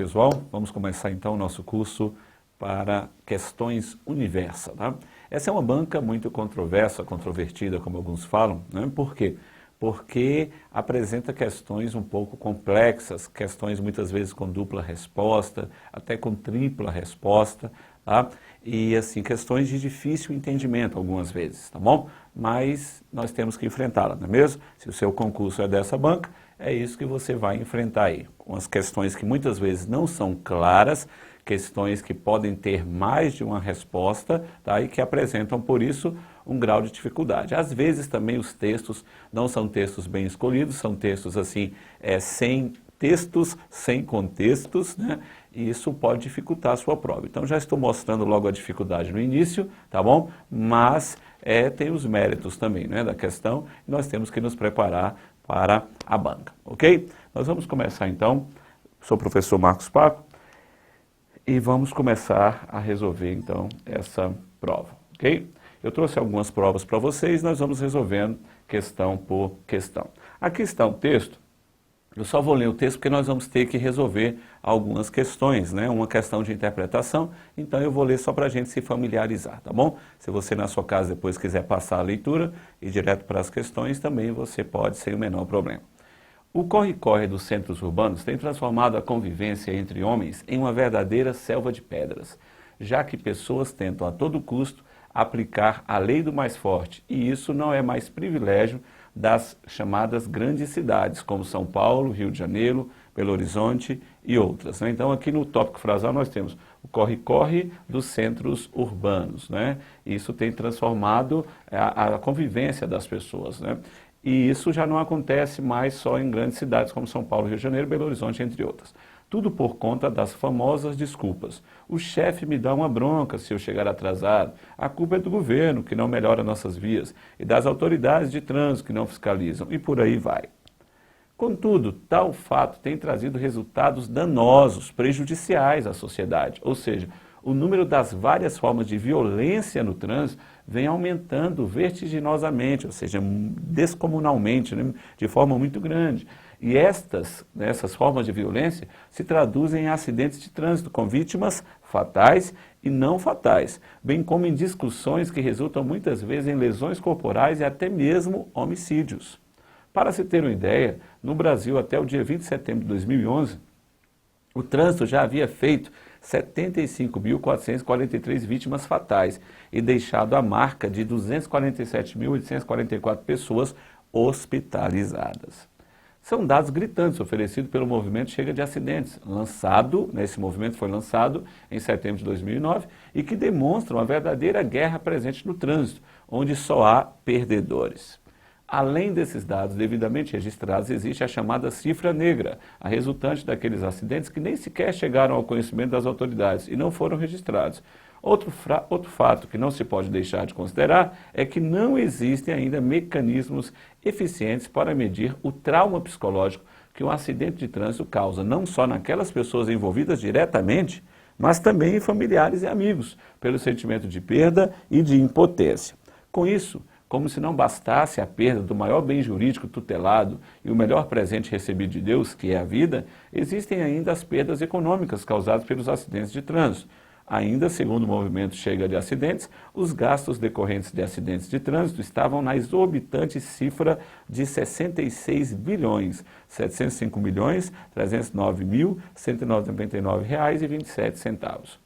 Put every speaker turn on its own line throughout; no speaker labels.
pessoal, vamos começar então o nosso curso para questões universa. Tá? Essa é uma banca muito controversa, controvertida, como alguns falam, né? Por quê? Porque apresenta questões um pouco complexas, questões muitas vezes com dupla resposta, até com tripla resposta, tá? E assim, questões de difícil entendimento algumas vezes, tá bom? Mas nós temos que enfrentá-la, não é mesmo? Se o seu concurso é dessa banca, é isso que você vai enfrentar aí. Umas questões que muitas vezes não são claras, questões que podem ter mais de uma resposta, tá? E que apresentam, por isso, um grau de dificuldade. Às vezes também os textos não são textos bem escolhidos, são textos assim, sem textos, sem contextos, né? E isso pode dificultar a sua prova. Então já estou mostrando logo a dificuldade no início, tá bom? Mas tem os méritos também, né, da questão, e nós temos que nos preparar para a banca, ok? Nós vamos começar então, sou o professor Marcos Paco, e vamos começar a resolver então essa prova, ok? Eu trouxe algumas provas para vocês, nós vamos resolvendo questão por questão. Aqui está um texto, eu só vou ler o texto porque nós vamos ter que resolver algumas questões, né? Uma questão de interpretação, então eu vou ler só para a gente se familiarizar, tá bom? Se você na sua casa depois quiser passar a leitura e direto para as questões, também você pode sem o menor problema. O corre-corre dos centros urbanos tem transformado a convivência entre homens em uma verdadeira selva de pedras, já que pessoas tentam a todo custo aplicar a lei do mais forte, e isso não é mais privilégio das chamadas grandes cidades, como São Paulo, Rio de Janeiro, Belo Horizonte e outras, né? Então aqui no tópico frasal nós temos o corre-corre dos centros urbanos, né? Isso tem transformado a convivência das pessoas, né? E isso já não acontece mais só em grandes cidades como São Paulo, Rio de Janeiro, Belo Horizonte, entre outras. Tudo por conta das famosas desculpas. O chefe me dá uma bronca se eu chegar atrasado. A culpa é do governo, que não melhora nossas vias, e das autoridades de trânsito, que não fiscalizam, e por aí vai. Contudo, tal fato tem trazido resultados danosos, prejudiciais à sociedade. Ou seja, o número das várias formas de violência no trânsito vem aumentando vertiginosamente, ou seja, descomunalmente, né, de forma muito grande. E essas formas de violência se traduzem em acidentes de trânsito com vítimas fatais e não fatais, bem como em discussões que resultam muitas vezes em lesões corporais e até mesmo homicídios. Para se ter uma ideia, no Brasil até o dia 20 de setembro de 2011, o trânsito já havia feito 75.443 vítimas fatais e deixado a marca de 247.844 pessoas hospitalizadas. São dados gritantes oferecidos pelo movimento Chega de Acidentes, esse movimento foi lançado em setembro de 2009 e que demonstram a verdadeira guerra presente no trânsito, onde só há perdedores. Além desses dados devidamente registrados, existe a chamada cifra negra, a resultante daqueles acidentes que nem sequer chegaram ao conhecimento das autoridades e não foram registrados. Outro fato que não se pode deixar de considerar é que não existem ainda mecanismos eficientes para medir o trauma psicológico que um acidente de trânsito causa, não só naquelas pessoas envolvidas diretamente, mas também em familiares e amigos, pelo sentimento de perda e de impotência. Com isso, como se não bastasse a perda do maior bem jurídico tutelado e o melhor presente recebido de Deus, que é a vida, existem ainda as perdas econômicas causadas pelos acidentes de trânsito. Ainda, segundo o movimento Chega de Acidentes, os gastos decorrentes de acidentes de trânsito estavam na exorbitante cifra de 66 bilhões, 705 milhões, 309.199 reais e 27 centavos.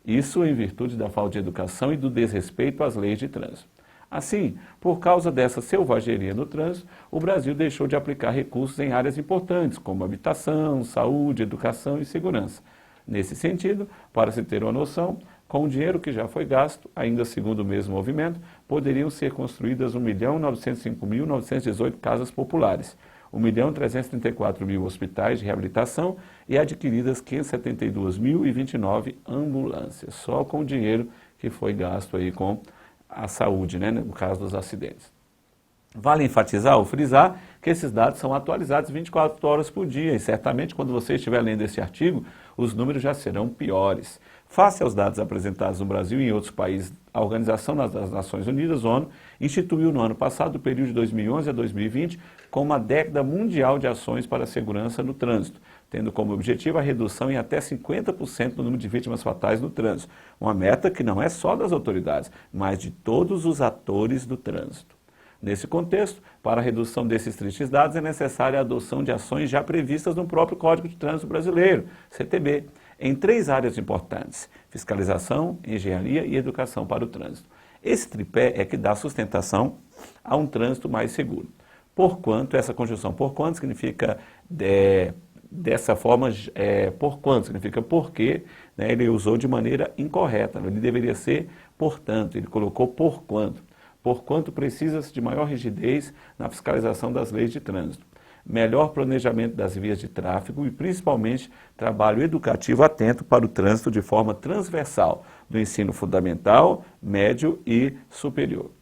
Isso em virtude da falta de educação e do desrespeito às leis de trânsito. Assim, por causa dessa selvageria no trânsito, o Brasil deixou de aplicar recursos em áreas importantes, como habitação, saúde, educação e segurança. Nesse sentido, para se ter uma noção, com o dinheiro que já foi gasto, ainda segundo o mesmo movimento, poderiam ser construídas 1.905.918 casas populares, 1.334.000 hospitais de reabilitação e adquiridas 572.029 ambulâncias, só com o dinheiro que foi gasto aí com a saúde, né, no caso dos acidentes. Vale enfatizar ou frisar que esses dados são atualizados 24 horas por dia e certamente quando você estiver lendo esse artigo, os números já serão piores. Face aos dados apresentados no Brasil e em outros países, a Organização das Nações Unidas, ONU, instituiu no ano passado, o período de 2011 a 2020, como uma década mundial de ações para a segurança no trânsito, tendo como objetivo a redução em até 50% do número de vítimas fatais no trânsito. Uma meta que não é só das autoridades, mas de todos os atores do trânsito. Nesse contexto, para a redução desses tristes dados, é necessária a adoção de ações já previstas no próprio Código de Trânsito Brasileiro, CTB, em 3 áreas importantes: fiscalização, engenharia e educação para o trânsito. Esse tripé é que dá sustentação a um trânsito mais seguro. Porquanto, essa conjunção porquanto significa dessa forma, porquanto significa porque, né, ele usou de maneira incorreta, ele deveria ser portanto, ele colocou porquanto. Porquanto precisa-se de maior rigidez na fiscalização das leis de trânsito, melhor planejamento das vias de tráfego e, principalmente, trabalho educativo atento para o trânsito de forma transversal, do ensino fundamental, médio e superior,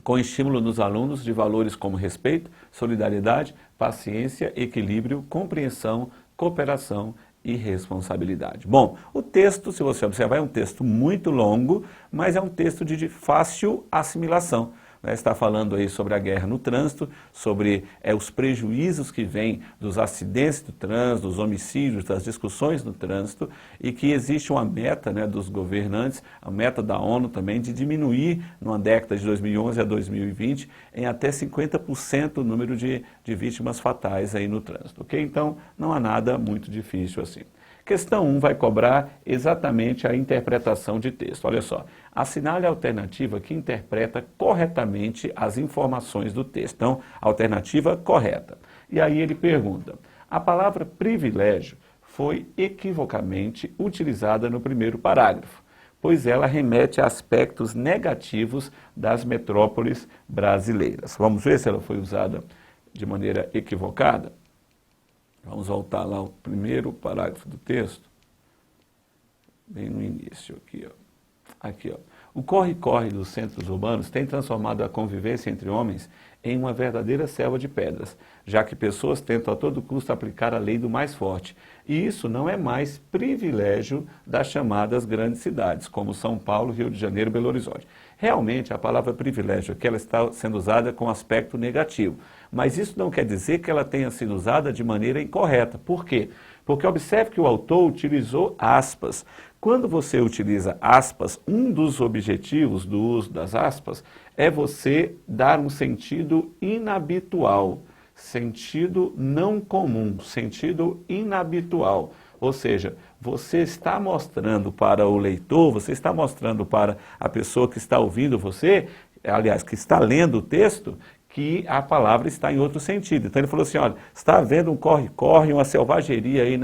com estímulo nos alunos de valores como respeito, solidariedade, paciência, equilíbrio, compreensão, cooperação e responsabilidade. Bom, o texto, se você observar, é um texto muito longo, mas é um texto de fácil assimilação. Está falando aí sobre a guerra no trânsito, sobre os prejuízos que vêm dos acidentes do trânsito, dos homicídios, das discussões no trânsito, e que existe uma meta, né, dos governantes, a meta da ONU também, de diminuir, numa década de 2011 a 2020, em até 50% o número de vítimas fatais aí no trânsito. Ok? Então, não há nada muito difícil assim. Questão 1 vai cobrar exatamente a interpretação de texto. Olha só, assinale a alternativa que interpreta corretamente as informações do texto. Então, alternativa correta. E aí ele pergunta: a palavra privilégio foi equivocamente utilizada no primeiro parágrafo, pois ela remete a aspectos negativos das metrópoles brasileiras. Vamos ver se ela foi usada de maneira equivocada? Vamos voltar lá ao primeiro parágrafo do texto, bem no início aqui, ó. Aqui, ó. O corre-corre dos centros urbanos tem transformado a convivência entre homens em uma verdadeira selva de pedras, já que pessoas tentam a todo custo aplicar a lei do mais forte. E isso não é mais privilégio das chamadas grandes cidades, como São Paulo, Rio de Janeiro e Belo Horizonte. Realmente, a palavra privilégio aqui ela está sendo usada com aspecto negativo, mas isso não quer dizer que ela tenha sido usada de maneira incorreta. Por quê? Porque observe que o autor utilizou aspas. Quando você utiliza aspas, um dos objetivos do uso das aspas é você dar um sentido inabitual, sentido não comum, sentido inabitual. Ou seja, você está mostrando para o leitor, você está mostrando para a pessoa que está ouvindo você, aliás, que está lendo o texto, que a palavra está em outro sentido. Então ele falou assim, olha, está havendo um corre-corre, uma selvageria aí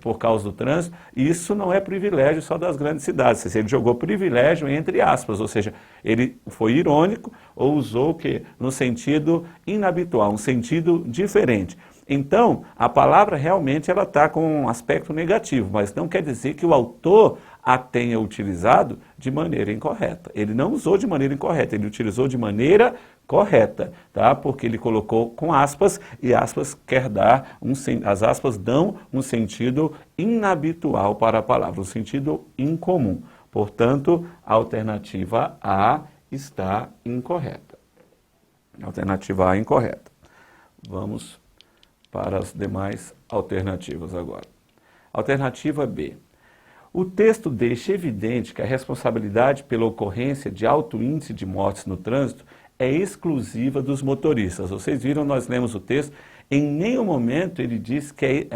por causa do trânsito, e isso não é privilégio só das grandes cidades. Ele jogou privilégio entre aspas, ou seja, ele foi irônico ou usou o quê? No sentido inabitual, um sentido diferente. Então, a palavra realmente ela está com um aspecto negativo, mas não quer dizer que o autor a tenha utilizado de maneira incorreta. Ele não usou de maneira incorreta, ele utilizou de maneira correta, tá? Porque ele colocou com aspas, e aspas quer dar as aspas dão um sentido inabitual para a palavra, um sentido incomum. Portanto, a alternativa A está incorreta. A alternativa A é incorreta. Vamos para as demais alternativas agora. Alternativa B. O texto deixa evidente que a responsabilidade pela ocorrência de alto índice de mortes no trânsito é exclusiva dos motoristas. Vocês viram, nós lemos o texto, em nenhum momento ele diz que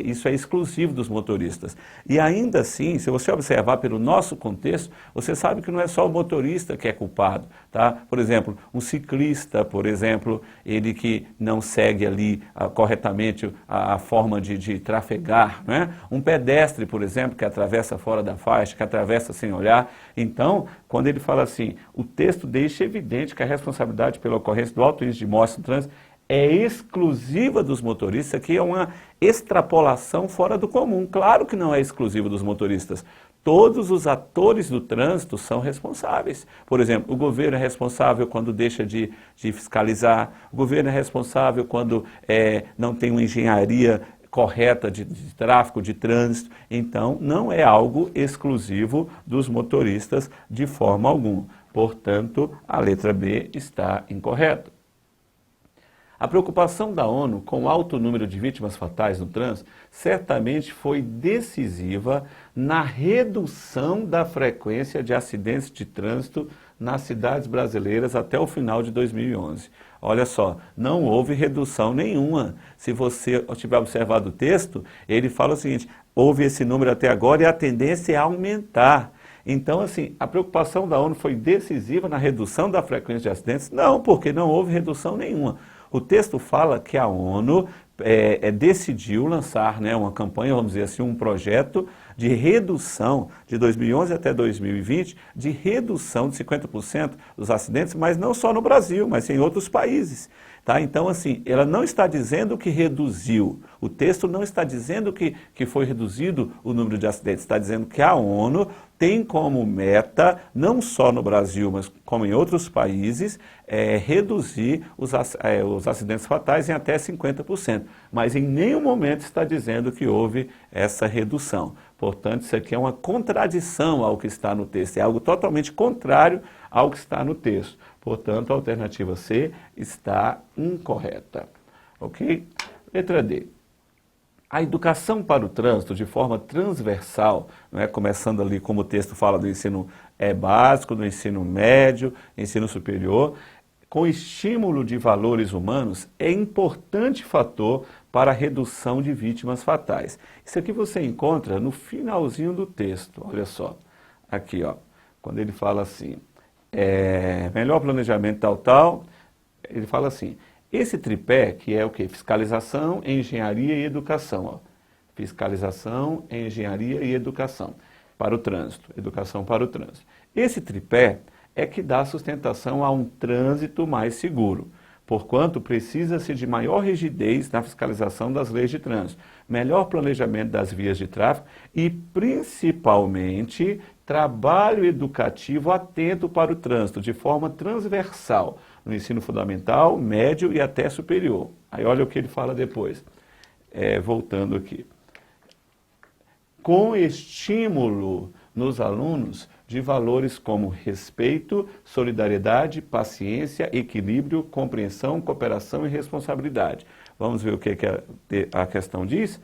isso é exclusivo dos motoristas. E ainda assim, se você observar pelo nosso contexto, você sabe que não é só o motorista que é culpado, tá? Por exemplo, um ciclista, por exemplo, ele que não segue ali corretamente a forma de trafegar, né? Um pedestre, por exemplo, que atravessa fora da faixa, que atravessa sem olhar. Então, quando ele fala assim, o texto deixa evidente que a responsabilidade pela ocorrência do alto índice de mortes no trânsito é exclusiva dos motoristas, que é uma extrapolação fora do comum. Claro que não é exclusiva dos motoristas. Todos os atores do trânsito são responsáveis. Por exemplo, o governo é responsável quando deixa de fiscalizar, o governo é responsável quando não tem uma engenharia correta de tráfego, de trânsito. Então, não é algo exclusivo dos motoristas de forma alguma. Portanto, a letra B está incorreta. A preocupação da ONU com o alto número de vítimas fatais no trânsito certamente foi decisiva na redução da frequência de acidentes de trânsito nas cidades brasileiras até o final de 2011. Olha só, não houve redução nenhuma. Se você tiver observado o texto, ele fala o seguinte: houve esse número até agora e a tendência é aumentar. Então, assim, a preocupação da ONU foi decisiva na redução da frequência de acidentes? Não, porque não houve redução nenhuma. O texto fala que a ONU decidiu lançar, né, uma campanha, vamos dizer assim, um projeto de redução de 2011 até 2020, de redução de 50% dos acidentes, mas não só no Brasil, mas em outros países. Tá? Então, assim, ela não está dizendo que reduziu, o texto não está dizendo que foi reduzido o número de acidentes, está dizendo que a ONU tem como meta, não só no Brasil, mas como em outros países, reduzir os acidentes fatais em até 50%. Mas em nenhum momento está dizendo que houve essa redução. Portanto, isso aqui é uma contradição ao que está no texto, é algo totalmente contrário ao que está no texto. Portanto, a alternativa C está incorreta. Ok? Letra D. A educação para o trânsito de forma transversal, né, começando ali como o texto fala do ensino básico, do ensino médio, ensino superior, com estímulo de valores humanos, é importante fator para a redução de vítimas fatais. Isso aqui você encontra no finalzinho do texto, olha só. Aqui, ó, quando ele fala assim, melhor planejamento tal, ele fala assim, esse tripé, que é o quê? Fiscalização, engenharia e educação. Ó. Fiscalização, engenharia e educação para o trânsito. Educação para o trânsito. Esse tripé é que dá sustentação a um trânsito mais seguro, porquanto precisa-se de maior rigidez na fiscalização das leis de trânsito, melhor planejamento das vias de tráfego e, principalmente, trabalho educativo atento para o trânsito, de forma transversal, no ensino fundamental, médio e até superior. Aí olha o que ele fala depois, voltando aqui. Com estímulo nos alunos de valores como respeito, solidariedade, paciência, equilíbrio, compreensão, cooperação e responsabilidade. Vamos ver o que a questão diz?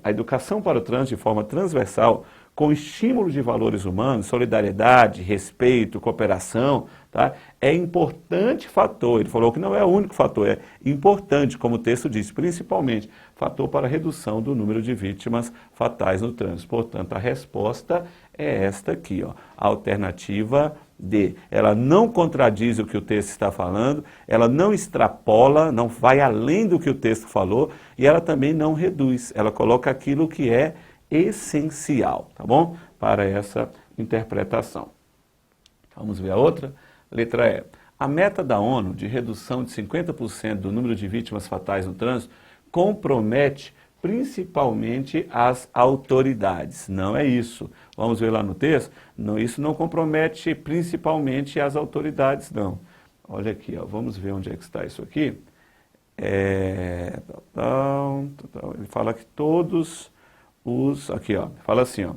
A educação para o trânsito de forma transversal, com estímulo de valores humanos, solidariedade, respeito, cooperação, tá? É importante fator, ele falou que não é o único fator, é importante, como o texto diz, principalmente, fator para a redução do número de vítimas fatais no trânsito. Portanto, a resposta é esta aqui, ó, a alternativa D. Ela não contradiz o que o texto está falando, ela não extrapola, não vai além do que o texto falou, e ela também não reduz, ela coloca aquilo que é essencial, tá bom? Para essa interpretação. Vamos ver a outra? Letra E. A meta da ONU de redução de 50% do número de vítimas fatais no trânsito compromete principalmente as autoridades. Não é isso. Vamos ver lá no texto? Não, isso não compromete principalmente as autoridades, não. Olha aqui, ó, vamos ver onde é que está isso aqui. Ele fala que todos aqui, ó, fala assim, ó,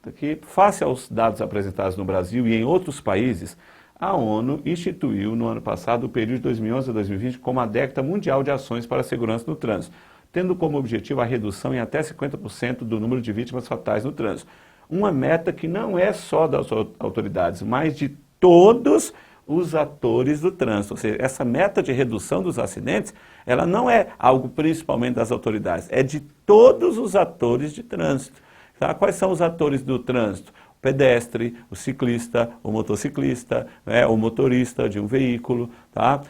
aqui, face aos dados apresentados no Brasil e em outros países, a ONU instituiu no ano passado o período de 2011 a 2020 como a década mundial de ações para a segurança no trânsito, tendo como objetivo a redução em até 50% do número de vítimas fatais no trânsito. Uma meta que não é só das autoridades, mas de todos os atores do trânsito. Ou seja, essa meta de redução dos acidentes, ela não é algo principalmente das autoridades, é de todos os atores de trânsito. Tá? Quais são os atores do trânsito? O pedestre, o ciclista, o motociclista, né, o motorista de um veículo, tá?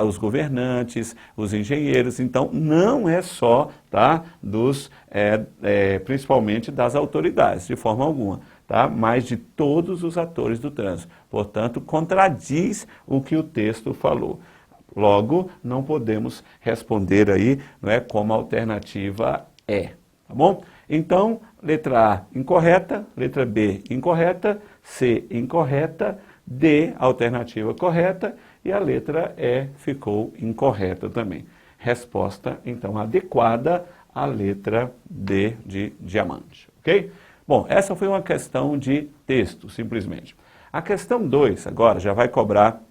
Os governantes, os engenheiros. Então, não é só, tá, principalmente das autoridades, de forma alguma. Tá? Mas de todos os atores do trânsito. Portanto, contradiz o que o texto falou. Logo, não podemos responder aí, não é, como a alternativa é. Tá bom? Então, letra A incorreta, letra B incorreta, C incorreta, D alternativa correta e a letra E ficou incorreta também. Resposta, então, adequada à letra D de diamante. Ok? Bom, essa foi uma questão de texto, simplesmente. A questão 2, agora, já vai cobrar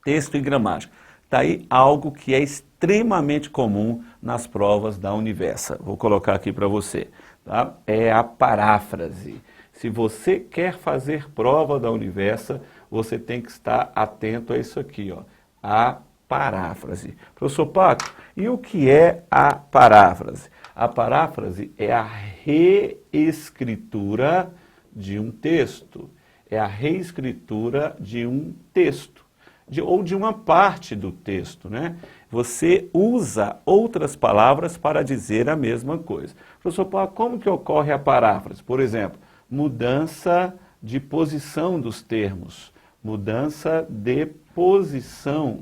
Texto e gramática. Está aí algo que é extremamente comum nas provas da Universa. Vou colocar aqui para você. Tá? É a paráfrase. Se você quer fazer prova da Universa, você tem que estar atento a isso aqui, ó, a paráfrase. Professor Paco, e o que é a paráfrase? A paráfrase é a reescritura de um texto. É a reescritura de um texto. Ou de uma parte do texto, né? Você usa outras palavras para dizer a mesma coisa. Professor Paco, como que ocorre a paráfrase? Por exemplo, mudança de posição dos termos. Mudança de posição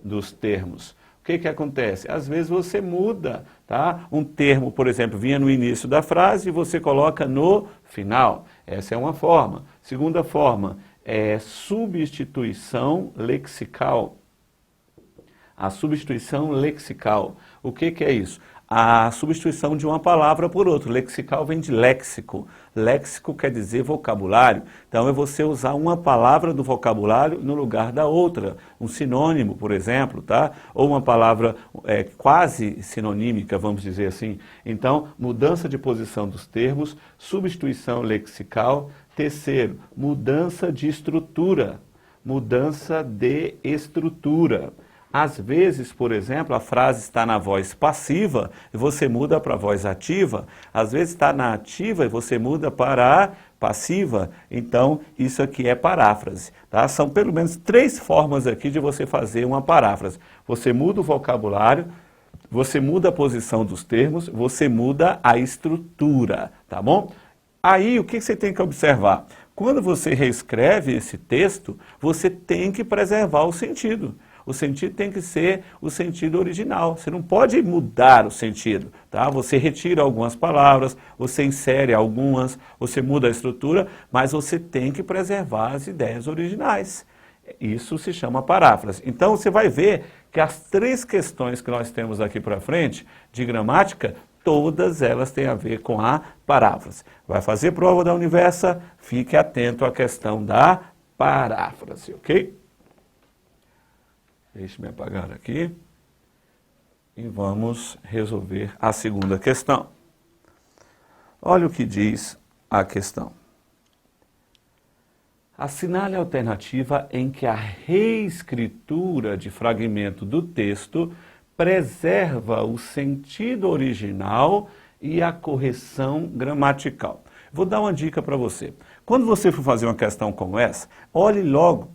dos termos. O que acontece? Às vezes você muda, tá? Um termo, por exemplo, vinha no início da frase e você coloca no final. Essa é uma forma. Segunda forma é substituição lexical. A substituição lexical. O que é isso? A substituição de uma palavra por outra. Lexical vem de léxico. Léxico quer dizer vocabulário. Então é você usar uma palavra do vocabulário no lugar da outra. Um sinônimo, por exemplo, tá? Ou uma palavra quase sinonímica, vamos dizer assim. Então, mudança de posição dos termos, substituição lexical. Terceiro, mudança de estrutura. Mudança de estrutura. Às vezes, por exemplo, a frase está na voz passiva e você muda para a voz ativa. Às vezes está na ativa e você muda para a passiva. Então, isso aqui é paráfrase. Tá? São pelo menos 3 formas aqui de você fazer uma paráfrase. Você muda o vocabulário, você muda a posição dos termos, você muda a estrutura, tá bom? Aí, o que você tem que observar? Quando você reescreve esse texto, você tem que preservar o sentido. O sentido tem que ser o sentido original. Você não pode mudar o sentido, tá? Você retira algumas palavras, você insere algumas, você muda a estrutura, mas você tem que preservar as ideias originais. Isso se chama paráfrase. Então, você vai ver que as 3 questões que nós temos aqui para frente, de gramática, todas elas têm a ver com a paráfrase. Vai fazer prova da Universa, fique atento à questão da paráfrase, ok? Deixe-me apagar aqui e vamos resolver a segunda questão. Olha o que diz a questão. Assinale a alternativa em que a reescritura de fragmento do texto preserva o sentido original e a correção gramatical. Vou dar uma dica para você. Quando você for fazer uma questão como essa, olhe logo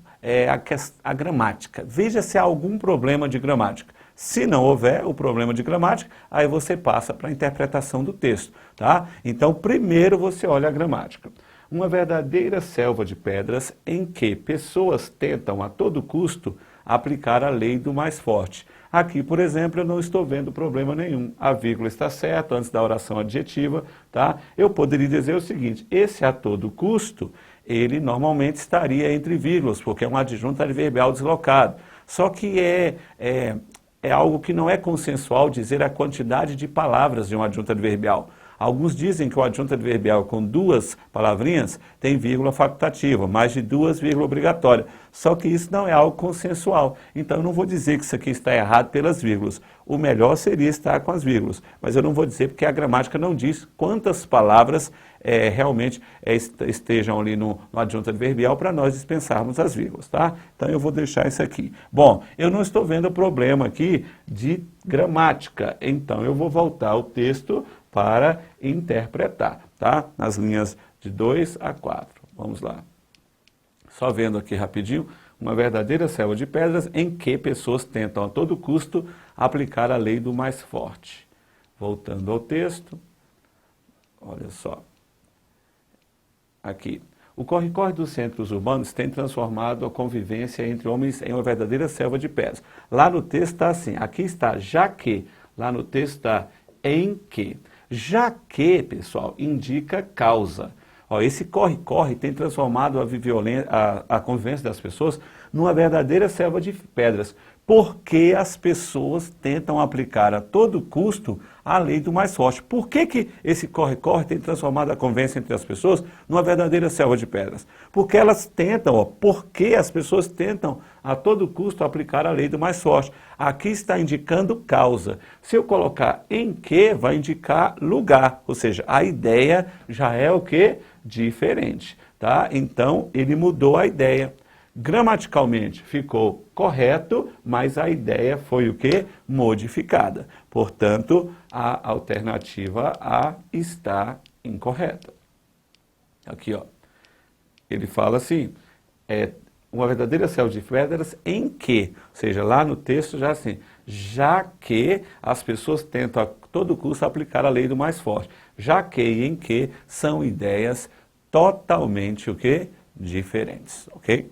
a gramática. Veja se há algum problema de gramática. Se não houver o problema de gramática, aí você passa para a interpretação do texto, tá? Então, primeiro você olha a gramática. Uma verdadeira selva de pedras em que pessoas tentam a todo custo aplicar a lei do mais forte. Aqui, por exemplo, eu não estou vendo problema nenhum. A vírgula está certa antes da oração adjetiva, tá? Eu poderia dizer o seguinte: esse a todo custo, ele normalmente estaria entre vírgulas, porque é um adjunto adverbial deslocado. Só que é algo que não é consensual dizer a quantidade de palavras de um adjunto adverbial. Alguns dizem que o adjunto adverbial com 2 palavrinhas tem vírgula facultativa, mais de 2 vírgula obrigatória. Só que isso não é algo consensual. Então eu não vou dizer que isso aqui está errado pelas vírgulas. O melhor seria estar com as vírgulas. Mas eu não vou dizer porque a gramática não diz quantas palavras realmente estejam ali no adjunto adverbial para nós dispensarmos as vírgulas, tá? Então eu vou deixar isso aqui. Bom, eu não estou vendo problema aqui de gramática. Então eu vou voltar ao texto para interpretar, tá? Nas linhas de 2 a 4. Vamos lá. Só vendo aqui rapidinho, uma verdadeira selva de pedras em que pessoas tentam a todo custo aplicar a lei do mais forte. Voltando ao texto, olha só. Aqui. O corre-corre dos centros urbanos tem transformado a convivência entre homens em uma verdadeira selva de pedras. Lá no texto está assim, aqui está já que, lá no texto está em que. Já que, pessoal, indica causa. Ó, esse corre-corre tem transformado a convivência das pessoas numa verdadeira selva de pedras. porque as pessoas tentam aplicar a todo custo a lei do mais forte. Por que esse corre-corre tem transformado a convivência entre as pessoas numa verdadeira selva de pedras? Porque elas tentam, porque as pessoas tentam a todo custo aplicar a lei do mais forte. Aqui está indicando causa. Se eu colocar em que, vai indicar lugar, ou seja, a ideia já é o que? Diferente, tá? Então, ele mudou a ideia. Gramaticalmente ficou correto, mas a ideia foi o quê? Modificada. Portanto, a alternativa A está incorreta. Aqui, ó. Ele fala assim, uma verdadeira selva de pedras em que, ou seja, lá no texto já assim, já que as pessoas tentam a todo custo aplicar a lei do mais forte. Já que e em que são ideias totalmente o quê? Diferentes, ok?